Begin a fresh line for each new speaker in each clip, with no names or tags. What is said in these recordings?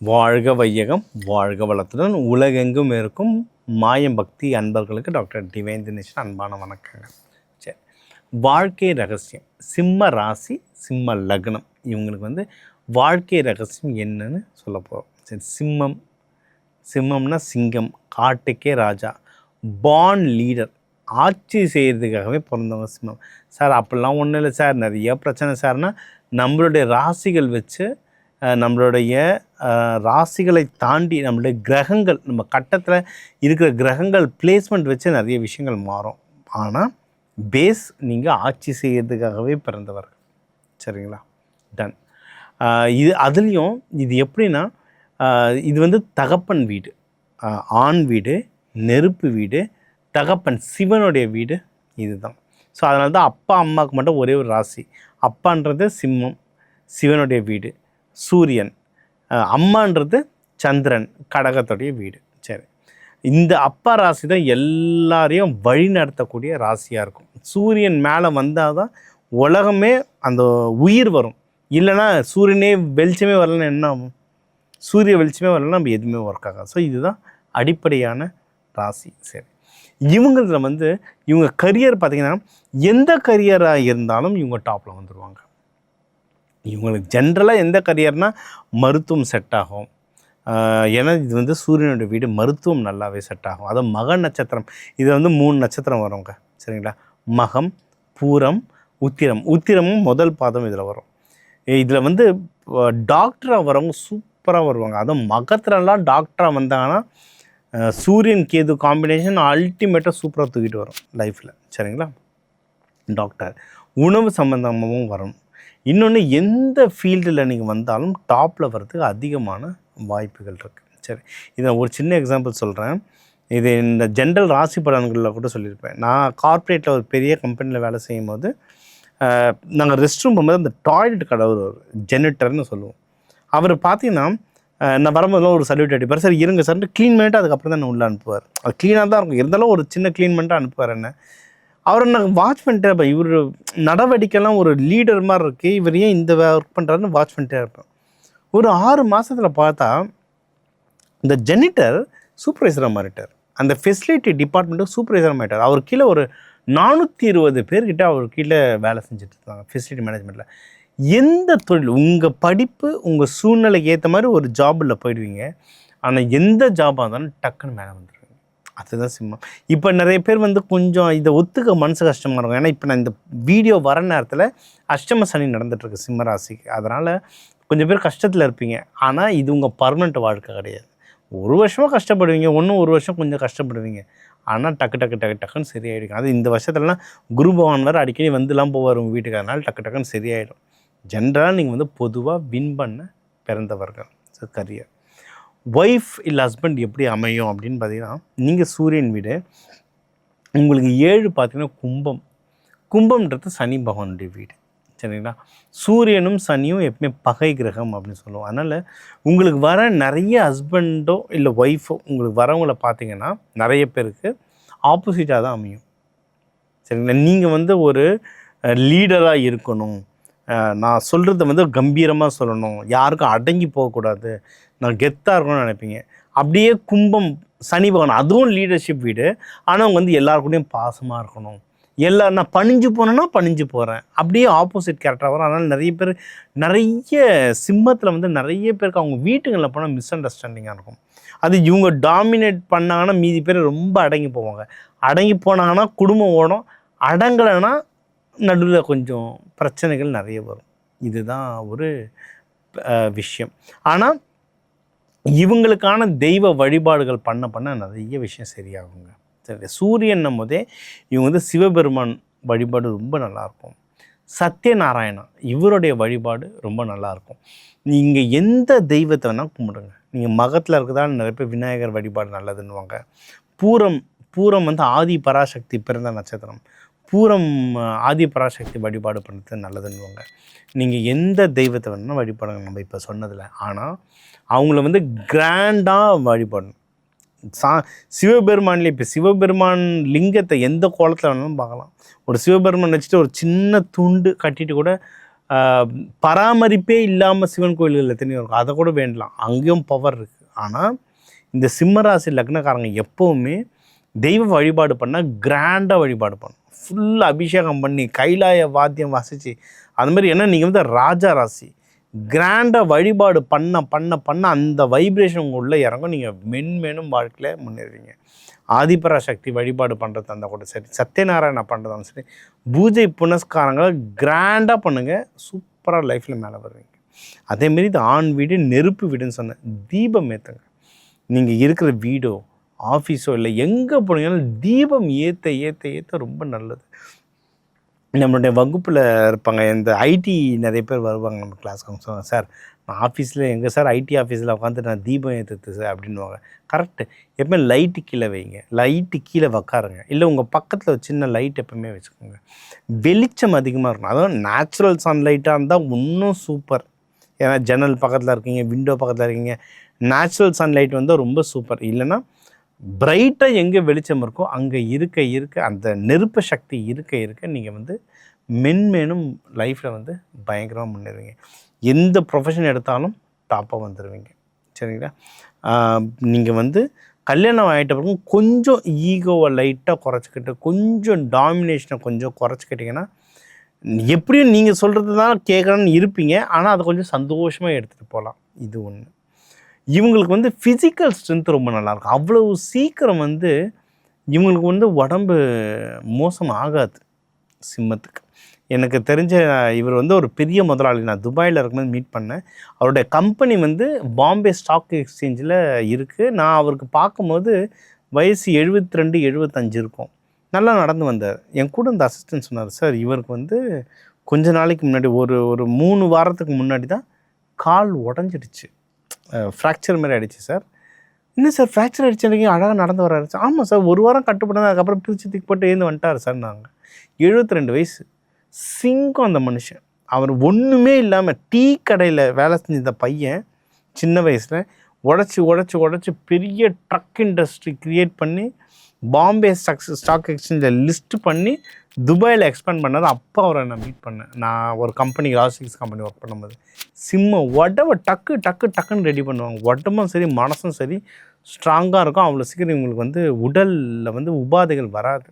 வாழ்க வையகம், வாழ்க வளத்துடன் உலகெங்கும் இருக்கும் மாயம் பக்தி அன்பர்களுக்கு டாக்டர் டிவைன் தினேஷன் அன்பான வணக்கங்கள். சரி, வாழ்க்கை ரகசியம் சிம்ம ராசி சிம்ம லக்னம் இவங்களுக்கு வாழ்க்கை ரகசியம் என்னன்னு சொல்ல போகிறோம். சரி, சிம்மம்னா சிங்கம், காட்டுக்கே ராஜா, பார்ன் லீடர், ஆட்சி செய்கிறதுக்காகவே பிறந்தவங்க சிம்மம். சார் அப்படிலாம் ஒன்றும் இல்லை சார், நிறைய பிரச்சனை சார்னால் நம்மளுடைய ராசிகள் வச்சு நம்மளுடைய ராசிகளை தாண்டி நம்மளுடைய கிரகங்கள் நம்ம கட்டத்தில் இருக்கிற கிரகங்கள் பிளேஸ்மெண்ட் வச்சு நிறைய விஷயங்கள் மாறும். ஆனால் பேஸ் நீங்கள் ஆட்சி செய்கிறதுக்காகவே பிறந்தவர்கள். சரிங்களா? டன். அதுலேயும் இது எப்படின்னா, இது தகப்பன் வீடு, ஆண் வீடு, நெருப்பு வீடு, தகப்பன் சிவனுடைய வீடு இதுதான். ஸோ அதனால தான் அப்பா அம்மாவுக்கு மட்டும் ஒரே ஒரு ராசி. அப்பான்றது சிம்மம், சிவனுடைய வீடு, சூரியன், அம்மான்றது சந்திரன், கடகத்துடைய வீடு. சரி, இந்த அப்பா ராசி தான் எல்லாரையும் வழி நடத்தக்கூடிய ராசியாக இருக்கும். சூரியன் மேலே வந்தால் தான் உலகமே அந்த உயிர் வரும். இல்லைன்னா சூரியனே வெளிச்சமே வரலன்னா என்ன ஆகும்? சூரிய வெளிச்சமே வரலன்னா நம்ம எதுவுமே ஒர்க் ஆகாது. ஸோ இதுதான் அடிப்படையான ராசி. சரி, இவங்களில் இவங்க கரியர் பார்த்திங்கன்னா எந்த கரியராக இருந்தாலும் இவங்க டாப்பில் வந்துடுவாங்க. இவங்களுக்கு ஜென்ரலாக எந்த கரியர்னால் மருத்துவம் செட் ஆகும். ஏன்னா இது சூரியனுடைய வீடு, மருத்துவம் நல்லாவே செட் ஆகும். அதுவும் மக நட்சத்திரம், இது 3 நட்சத்திரம் வருங்க. சரிங்களா? மகம், பூரம், உத்திரமும் முதல் பாதம் இதில் வரும். இதில் டாக்டராக வரவங்க சூப்பராக வருவாங்க. அதுவும் மகத்திலலாம் டாக்டராக வந்தாங்கன்னா சூரியன் கேது காம்பினேஷன் அல்டிமேட்டாக சூப்பராக தூக்கிட்டு வரும் லைஃப்பில். சரிங்களா? டாக்டர், உணவு சம்மந்தமாகவும் வரும். இன்னொன்று, எந்த ஃபீல்டில் நீங்கள் வந்தாலும் டாப்பில் வர்றதுக்கு அதிகமான வாய்ப்புகள் இருக்குது. சரி, இதை ஒரு சின்ன எக்ஸாம்பிள் சொல்கிறேன். இது இந்த ஜென்ரல் ராசி பலன்களில் கூட சொல்லியிருப்பேன். நான் கார்ப்பரேட்டில் ஒரு பெரிய கம்பெனியில் வேலை செய்யும் போது நாங்கள் ரெஸ்ட் ரூம் போகும்போது அந்த டாய்லெட் கடவுள் ஜெனிட்டர்னு சொல்லுவோம். அவர் பார்த்தீங்கன்னா நான் வரும்போதெல்லாம் ஒரு சல்யூட் அடிப்பார். சார் இருங்க சார்ட்டு க்ளீன் பண்ணிவிட்டு அதுக்கப்புறம் தான் நான் உள்ளே அனுப்புவார். அது க்ளீனாக தான் இருக்கும், இருந்தாலும் ஒரு சின்ன க்ளீன் பண்ணிட்டு அனுப்புவார். என்ன அவரை நான் வாட்ச் பண்ணிட்டே இருப்பேன். இவர் நடவடிக்கைலாம் ஒரு லீடர் மாதிரி இருக்குது, இவர் ஏன் இந்த ஒர்க் பண்ணுறாருன்னு வாட்ச் பண்ணிட்டே இருப்பேன். ஒரு 6 மாதத்தில் பார்த்தா இந்த ஜெனிட்டர் சூப்பர்வைசராக மாறிட்டார். அந்த ஃபெசிலிட்டி டிபார்ட்மெண்ட்டு சூப்பர்வைசராக மாறிட்டார். அவர் கீழே ஒரு 420 பேர்கிட்ட அவர் கீழே வேலை செஞ்சுட்டு இருக்காங்க ஃபெசிலிட்டி மேனேஜ்மெண்ட்டில். எந்த தொழில், உங்கள் படிப்பு உங்கள் சூழ்நிலைக்கு ஏற்ற மாதிரி ஒரு ஜாபில் போயிடுவீங்க. ஆனால் எந்த ஜாபாக இருந்தாலும் டக்குன்னு மேலே வந்துடுவீங்க. அதுதான் சிம்மம். இப்போ நிறைய பேர் கொஞ்சம் இதை ஒத்துக்க மனசு கஷ்டமாக இருக்கும். ஏன்னா இப்போ நான் இந்த வீடியோ வர நேரத்தில் அஷ்டம சனி நடந்துகிட்ருக்கு சிம்ம ராசிக்கு. அதனால் கொஞ்சம் பேர் கஷ்டத்தில் இருப்பீங்க. ஆனால் இது உங்கள் பர்மனெண்ட் வாழ்க்கை கிடையாது. ஒரு வருஷமாக கஷ்டப்படுவீங்க, ஒரு வருஷம் கொஞ்சம் கஷ்டப்படுவீங்க. ஆனால் டக்குன்னு சரியாயிடுங்க. அது இந்த வருஷத்துலலாம் குரு பகவான் வேறு அடிக்கடி வந்துலாம் போவார் உங்கள் வீட்டுக்கு. அதனால் டக்குன்னு சரியாயிடும். ஜென்ரலாக நீங்கள் பொதுவாக வின் பண்ண பிறந்தவர்கள். ஸோ கரியர், ஒய்ஃப் இல்லை ஹஸ்பண்ட் எப்படி அமையும் அப்படின்னு பார்த்தீங்கன்னா, நீங்கள் சூரியன் வீடு, உங்களுக்கு 7 பார்த்தீங்கன்னா கும்பம்ன்றது சனி பகவானுடைய வீடு. சரிங்களா? சூரியனும் சனியும் எப்பவுமே பகை கிரகம் அப்படின்னு சொல்லுவோம். அதனால் உங்களுக்கு வர நிறைய ஹஸ்பண்டோ இல்லை ஒய்ஃபோ உங்களுக்கு வரவங்கள பார்த்தீங்கன்னா நிறைய பேருக்கு ஆப்போசிட்டாக தான் அமையும். சரிங்களா? நீங்கள் ஒரு லீடராக இருக்கணும், நான் சொல்கிறத கம்பீரமாக சொல்லணும், யாருக்கும் அடங்கி போகக்கூடாது, நான் கெத்தாக இருக்கணும்னு நினைப்பீங்க. அப்படியே கும்பம் சனி பகவான், அதுவும் லீடர்ஷிப் வீடு. ஆனால் அவங்க எல்லாருக்கூடையும் பாசமாக இருக்கணும், நான் பணிஞ்சு போனேன்னா பணிஞ்சு போகிறேன், அப்படியே ஆப்போசிட் கேரக்டராக வரும். அதனால் நிறைய சிம்மத்தில் நிறைய பேருக்கு அவங்க வீட்டுங்களில் போனால் மிஸ் அண்டர்ஸ்டாண்டிங்காக இருக்கும். அது இவங்க டாமினேட் பண்ணாங்கன்னா மீதி பேர் ரொம்ப அடங்கி போவாங்க. அடங்கி போனாங்கன்னா குடும்பம் ஓடும், அடங்கலைன்னா நடுவில் கொஞ்சம் பிரச்சனைகள் நிறைய வரும். இதுதான் ஒரு விஷயம். ஆனால் இவங்களுக்கான தெய்வ வழிபாடுகள் பண்ண நிறைய விஷயம் சரியாகுங்க. சரி, சூரியன் போதே இவங்க சிவபெருமான் வழிபாடு ரொம்ப நல்லாயிருக்கும். சத்யநாராயணா இவருடைய வழிபாடு ரொம்ப நல்லாயிருக்கும். நீங்கள் எந்த தெய்வத்தை வேணால் கும்பிடுங்க. நீங்கள் மகத்தில் இருக்கிறதால நிறைய பேர் விநாயகர் வழிபாடு நல்லதுன்னுவாங்க. பூரம் ஆதி பராசக்தி பிறந்த நட்சத்திரம். பூரம் ஆதி பராசக்தி வழிபாடு பண்ணுறது நல்லதுன்னுவாங்க. நீங்கள் எந்த தெய்வத்தை வேணும்னா வழிபாடுங்க நம்ம இப்போ சொன்னதில். ஆனால் அவங்கள கிராண்டாக வழிபாடணும். சிவபெருமான்லேயே இப்போ சிவபெருமான் லிங்கத்தை எந்த கோலத்தில் வேணாலும் பார்க்கலாம். ஒரு சிவபெருமான் வச்சுட்டு ஒரு சின்ன துண்டு கட்டிட்டு கூட பராமரிப்பே இல்லாமல் சிவன் கோயில்கள் எத்தனையோ இருக்கும், அதை கூட வேண்டலாம், அங்கேயும் பவர் இருக்குது. ஆனால் இந்த சிம்மராசி லக்னக்காரங்க எப்போவுமே தெய்வ வழிபாடு பண்ணால் கிராண்டாக வழிபாடு பண்ணணும், ஃபுல் அபிஷேகம் பண்ணி கைலாய வாத்தியம் வாசித்து அது மாதிரி. ஏன்னா நீங்கள் வந்து ராஜா ராசி, கிராண்டாக வழிபாடு பண்ண பண்ண பண்ண அந்த வைப்ரேஷன் உங்கள் உள்ளே இறங்கும், நீங்கள் மென்மேனும் வாழ்க்கையில் முன்னேறுவீங்க. ஆதிபராசக்தி வழிபாடு பண்ணுறது இருந்தால் கூட சரி, சத்யநாராயணா பண்ணுறதாலும் சரி, பூஜை புனஸ்காரங்களை கிராண்டாக பண்ணுங்கள், சூப்பராக லைஃப்பில் மேலே வருவீங்க. அதேமாரி இது ஆண் வீடு நெருப்பு வீடுன்னு சொன்னேன், தீபம் ஏற்றுங்க. நீங்கள் இருக்கிற வீடோ ஆஃபீஸோ இல்லை எங்கே போனீங்கன்னாலும் தீபம் ஏற்ற ஏற்ற ஏற்ற ரொம்ப நல்லது. நம்மளுடைய வகுப்பில் இருப்பாங்க, இந்த ஐடி நிறைய பேர் வருவாங்க நம்ம கிளாஸ்க்கு. அவங்க சொல்லுவாங்க, சார் நான் ஆஃபீஸில் எங்கே சார் ஐடி ஆஃபீஸில் உட்காந்து நான் தீபம் ஏற்றுது சார் அப்படின்வாங்க. கரெக்டு. எப்பவுமே லைட்டு கீழே வைங்க, லைட்டு கீழே உக்காருங்க, இல்லை உங்கள் பக்கத்தில் ஒரு சின்ன லைட் எப்பவுமே வச்சுக்கோங்க. வெளிச்சம் அதிகமாக இருக்கணும், அதுவும் நேச்சுரல் சன்லைட்டாக இருந்தால் இன்னும் சூப்பர். ஏன்னா ஜன்னல் பக்கத்தில் இருக்கீங்க, விண்டோ பக்கத்தில் இருக்கீங்க, நேச்சுரல் சன்லைட் வந்தால் ரொம்ப சூப்பர். இல்லைன்னா பிரைட்டாக எங்கே வெளிச்சம் இருக்கோ அங்கே இருக்க இருக்க அந்த நெருப்பு சக்தி இருக்க இருக்க நீங்கள் வந்து மென்மேனும் லைஃப்பில் வந்து பயங்கரமாக முன்னேறுவீங்க. எந்த ப்ரொஃபஷன் எடுத்தாலும் டாப்பாக வந்துடுவீங்க. சரிங்களா? நீங்கள் வந்து கல்யாணம் ஆகிட்ட பிறகு கொஞ்சம் ஈகோவை லைட்டாக குறைச்சிக்கிட்டு, கொஞ்சம் டாமினேஷனை கொஞ்சம் குறைச்சிக்கிட்டிங்கன்னா, எப்படியும் நீங்கள் சொல்கிறது தான் கேட்குறேன்னு இருப்பீங்க, ஆனால் அதை கொஞ்சம் சந்தோஷமாக எடுத்துகிட்டு போகலாம். இது ஒன்று. இவங்களுக்கு வந்து ஃபிசிக்கல் ஸ்ட்ரென்த் ரொம்ப நல்லாயிருக்கும். அவ்வளவு சீக்கிரம் வந்து இவங்களுக்கு வந்து உடம்பு மோசம் ஆகாது. சிம்மத்துக்கு எனக்கு தெரிஞ்ச இவர் வந்து ஒரு பெரிய முதலாளி, நான் துபாயில் இருக்கும்போது மீட் பண்ணேன். அவருடைய கம்பெனி வந்து பாம்பே ஸ்டாக் எக்ஸ்சேஞ்சில் இருக்குது. நான் அவருக்கு பார்க்கும்போது வயசு 72 75 இருக்கும். நல்லா நடந்து வந்தார். என் கூட இந்த அசிஸ்டன்ட் சொன்னார், சார் இவருக்கு வந்து கொஞ்ச நாளைக்கு முன்னாடி ஒரு 3 வாரத்துக்கு முன்னாடி தான் கால் உடஞ்சிடுச்சு, ஃப்ராக்சர் மாதிரி ஆகிடுச்சு சார். இன்னும் சார் ஃப்ராக்சர் ஆகிடுச்சு, எனக்கு அழகாக நடந்து வராரு சார். ஆமாம் சார், ஒரு வாரம் கட்டுப்பட்டு அதுக்கப்புறம் பிரித்து தூக்கி போட்டு ஏந்து வந்துட்டார் சார். நாங்கள் 72 வயசு சிங்கம் அந்த மனுஷன். அவர் ஒன்றுமே இல்லாமல் டீ கடையில் வேலை செஞ்ச பையன் சின்ன வயசில் உடச்சி பெரிய ட்ரக் இண்டஸ்ட்ரி க்ரியேட் பண்ணி பாம்பே ஸ்டாக் எக்ஸ்சேஞ்சில் லிஸ்ட் பண்ணி துபாயில் எக்ஸ்பேண்ட் பண்ணார். அப்போ அவரை நான் மீட் பண்ணேன். நான் ஒரு கம்பெனி லாஜிஸ்டிக்ஸ் கம்பெனி ஒர்க் பண்ணும்போது சிம்ம உடம்பை டக்குன்னு ரெடி பண்ணுவாங்க. உடம்பும் சரி மனசும் சரி ஸ்ட்ராங்காக இருக்கும். அவ்வளோ சீக்கிரம் இவங்களுக்கு வந்து உடலில் வந்து உபாதைகள் வராது.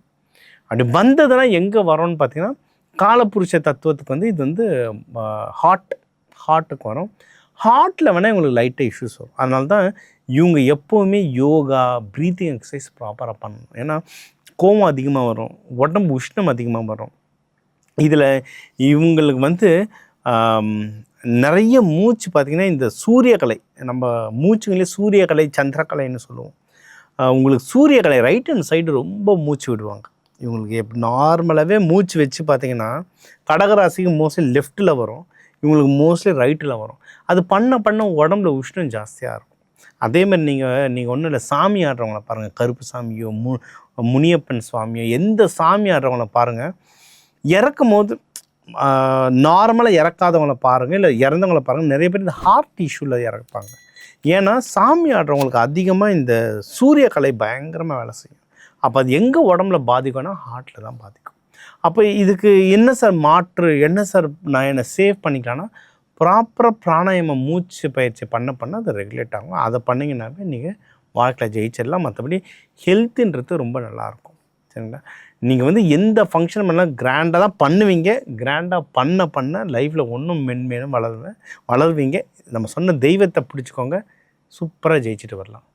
அப்படி வந்ததுன்னா எங்கே வரோன்னு பார்த்தீங்கன்னா, காலப்புருஷ தத்துவத்துக்கு வந்து இது வந்து ஹார்ட்டுக்கு வரும். ஹார்ட்டில் வேணால் இவங்களுக்கு லைட்டாக இஷ்யூஸ் வரும். அதனால தான் இவங்க எப்போவுமே யோகா ப்ரீத்திங் எக்ஸசைஸ் ப்ராப்பராக பண்ணணும். ஏன்னா கோவம் அதிகமாக வரும், உடம்பு உஷ்ணம் அதிகமாக வரும். இதில் இவங்களுக்கு வந்து நிறைய மூச்சு பார்த்திங்கன்னா, இந்த சூரியகலை, நம்ம மூச்சுங்களே சூரியகலை சந்திரகலைன்னு சொல்லுவோம். உங்களுக்கு சூரியகலை ரைட் ஹேண்ட் சைடு ரொம்ப மூச்சு விடுவாங்க. இவங்களுக்கு நார்மலாகவே மூச்சு வச்சு பார்த்திங்கன்னா, கடகராசிக்கு மோஸ்ட்லி லெஃப்ட்டில் வரும், இவங்களுக்கு மோஸ்ட்லி ரைட்டில் வரும். அது பண்ண உடம்புல உஷ்ணம் ஜாஸ்தியாக இருக்கும். அதேமாதிரி நீங்கள் ஒன்றும் இல்லை, சாமி ஆடுறவங்கள பாருங்கள், கருப்பு சாமியோ முனியப்பன் சுவாமியோ எந்த சாமி ஆடுறவங்கள பாருங்கள், இறக்கும் போது நார்மலாக இறக்காதவங்கள பாருங்கள், இல்லை இறந்தவங்கள பாருங்கள். நிறைய பேர் இந்த ஹார்ட் இஷ்யூவில் இறப்பாங்க. ஏன்னா சாமி ஆடுறவங்களுக்கு அதிகமாக இந்த சூரியகலை பயங்கரமாக வேலை செய்யும். அப்போ அது எங்கே உடம்புல பாதிக்கும்னா ஹார்ட்டில் தான் பாதிக்கும். அப்போ இதுக்கு என்ன சார் மாற்று, என்ன சார் நான் என்னை சேவ் பண்ணிக்கலான்னா, ப்ராப்பராக பிராணாயாமம் மூச்சு பயிற்சி பண்ண அது ரெகுலேட் ஆகும். அதை பண்ணிங்கன்னாவே நீங்கள் வாழ்க்கையில் ஜெயிச்சிடலாம். மற்றபடி ஹெல்த்துன்றது ரொம்ப நல்லாயிருக்கும். சரிங்களா? நீங்கள் வந்து எந்த ஃபங்க்ஷன் பண்ணால் கிராண்டாக தான் பண்ணுவீங்க. கிராண்டாக பண்ண லைஃப்பில் ஒன்றும் மென்மேலும் வளருவீங்க. நம்ம சொன்ன தெய்வத்தை பிடிச்சிக்கோங்க, சூப்பராக ஜெயிச்சுட்டு வரலாம்.